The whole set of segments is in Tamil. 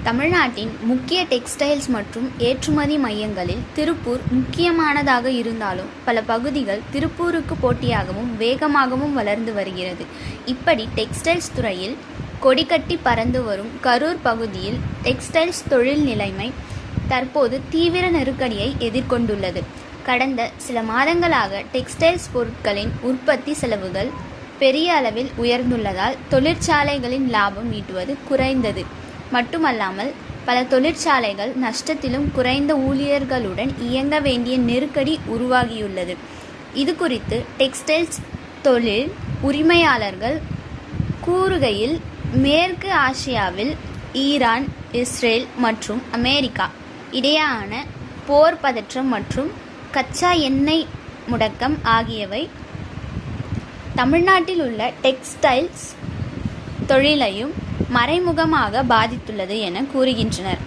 தமிழ்நாட்டின் முக்கிய டெக்ஸ்டைல்ஸ் மற்றும் ஏற்றுமதி மையங்களில் திருப்பூர் முக்கியமானதாக இருந்தாலும் பல பகுதிகள் திருப்பூருக்கு போட்டியாகவும் வேகமாகவும் வளர்ந்து வருகிறது. இப்படி டெக்ஸ்டைல்ஸ் துறையில் கொடிகட்டி பறந்து வரும் கரூர் பகுதியில் டெக்ஸ்டைல்ஸ் தொழில் நிலைமை தற்போது தீவிர நெருக்கடியை எதிர்கொண்டுள்ளது. கடந்த சில மாதங்களாக டெக்ஸ்டைல்ஸ் பொருட்களின் உற்பத்தி செலவுகள் பெரிய அளவில் உயர்ந்துள்ளதால் தொழிற்சாலைகளின் லாபம் ஈட்டுவது குறைந்தது மட்டுமல்லாமல் பல தொழிற்சாலைகள் நஷ்டத்திலும் குறைந்த ஊழியர்களுடன் இயங்க வேண்டிய நெருக்கடி உருவாகியுள்ளது. இது குறித்து டெக்ஸ்டைல்ஸ் தொழில் உரிமையாளர்கள் கூறுகையில், மேற்கு ஆசியாவில் ஈரான், இஸ்ரேல் மற்றும் அமெரிக்கா இடையேயான போர் பதற்றம் மற்றும் கச்சா எண்ணெய் முடக்கம் ஆகியவை தமிழ்நாட்டில் உள்ள டெக்ஸ்டைல்ஸ் தொழிலையும் மறைமுகமாக பாதித்துள்ளது என கூறுகின்றனர்.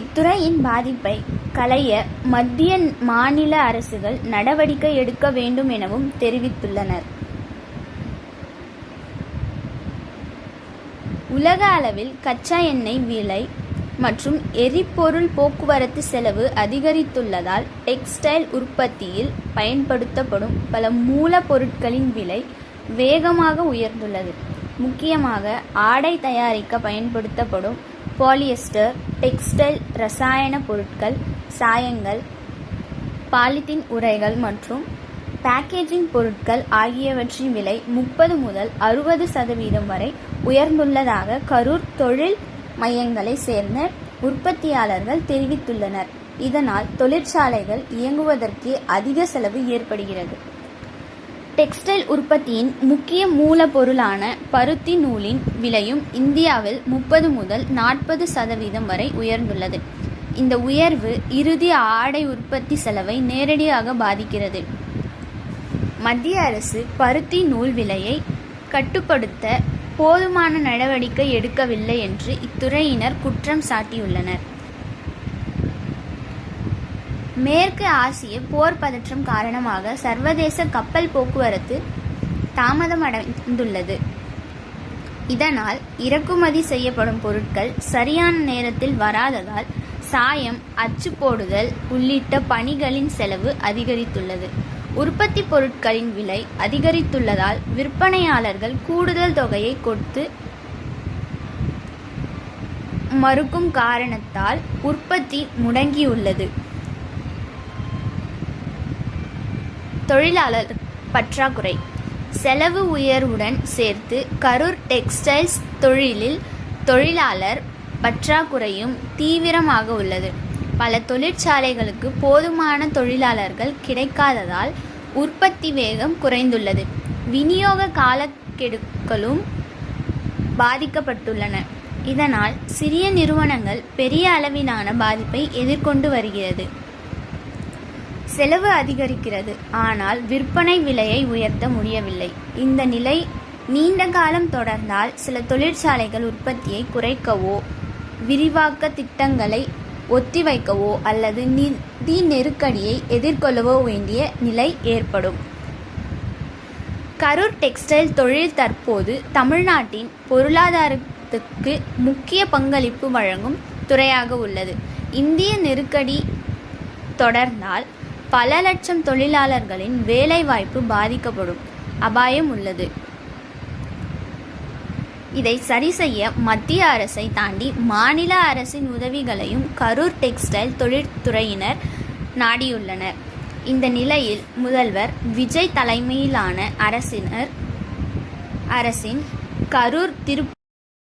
இத்துறையின் பாதிப்பை களைய மத்திய மாநில அரசுகள் நடவடிக்கை எடுக்க வேண்டும் எனவும் தெரிவித்துள்ளனர். உலக அளவில் கச்சா எண்ணெய் விலை மற்றும் எரிபொருள் போக்குவரத்து செலவு அதிகரித்துள்ளதால் டெக்ஸ்டைல் உற்பத்தியில் பயன்படுத்தப்படும் பல மூலப்பொருட்களின் விலை வேகமாக உயர்ந்துள்ளது. முக்கியமாக ஆடை தயாரிக்க பயன்படுத்தப்படும் பாலியஸ்டர், டெக்ஸ்டைல் ரசாயன பொருட்கள், சாயங்கள், பாலித்தீன் உறைகள் மற்றும் பேக்கேஜிங் பொருட்கள் ஆகியவற்றின் விலை 30 முதல் 60% வரை உயர்ந்துள்ளதாக கரூர் தொழில் மையங்களை சேர்ந்த உற்பத்தியாளர்கள் தெரிவித்துள்ளனர். இதனால் தொழிற்சாலைகள் இயங்குவதற்கு அதிக செலவு ஏற்படுகிறது. டெக்ஸ்டைல் உற்பத்தியின் முக்கிய மூலப்பொருளான பருத்தி நூலின் விலையும் இந்தியாவில் 30 முதல் 40% வரை உயர்ந்துள்ளது. இந்த உயர்வு இறுதி ஆடை உற்பத்தி செலவை நேரடியாக பாதிக்கிறது. மத்திய அரசு பருத்தி நூல் விலையை கட்டுப்படுத்த போதுமான நடவடிக்கை எடுக்கவில்லை என்று இத்துறையினர் குற்றம் சாட்டியுள்ளனர். மேற்கு ஆசிய போர் பதற்றம் காரணமாக சர்வதேச கப்பல் போக்குவரத்து தாமதமடைந்துள்ளது. இதனால் இறக்குமதி செய்யப்படும் பொருட்கள் சரியான நேரத்தில் வராததால் சாயம், அச்சு போடுதல் உள்ளிட்ட பணிகளின் செலவு அதிகரித்துள்ளது. உற்பத்தி பொருட்களின் விலை அதிகரித்துள்ளதால் விற்பனையாளர்கள் கூடுதல் தொகையை கொடுத்து மறுக்கும் காரணத்தால் உற்பத்தி முடங்கியுள்ளது. தொழிலாளர் பற்றாக்குறை செலவு உயர்வுடன் சேர்த்து கரூர் டெக்ஸ்டைல்ஸ் தொழிலில் தொழிலாளர் பற்றாக்குறையும் தீவிரமாக உள்ளது. பல தொழிற்சாலைகளுக்கு போதுமான தொழிலாளர்கள் கிடைக்காததால் உற்பத்தி வேகம் குறைந்துள்ளது. விநியோக காலக்கெடுக்களும் பாதிக்கப்பட்டுள்ளன. இதனால் சிறிய நிறுவனங்கள் பெரிய அளவிலான பாதிப்பை எதிர்கொண்டு வருகிறது. செலவு அதிகரிக்கிறது, ஆனால் விற்பனை விலையை உயர்த்த முடியவில்லை. இந்த நிலை நீண்ட காலம் தொடர்ந்தால் சில தொழிற்சாலைகள் உற்பத்தியை குறைக்கவோ, விரிவாக்க திட்டங்களை ஒத்திவைக்கவோ அல்லது நிதி நெருக்கடியை எதிர்கொள்ளவோ வேண்டிய நிலை ஏற்படும். கரூர் டெக்ஸ்டைல் தொழில் தற்போது தமிழ்நாட்டின் பொருளாதாரத்துக்கு முக்கிய பங்களிப்பு வழங்கும் துறையாக உள்ளது. இந்திய நெருக்கடி தொடர்ந்தால் பல லட்சம் தொழிலாளர்களின் வேலைவாய்ப்பு பாதிக்கப்படும் அபாயம் உள்ளது. இதை சரி செய்ய மத்திய அரசை தாண்டி மாநில அரசின் உதவிகளையும் கரூர் டெக்ஸ்டைல் தொழிற்துறையினர் நாடியுள்ளனர். இந்த நிலையில் முதல்வர் விஜய் தலைமையிலான அரசின் கரூர், திருப்பூர்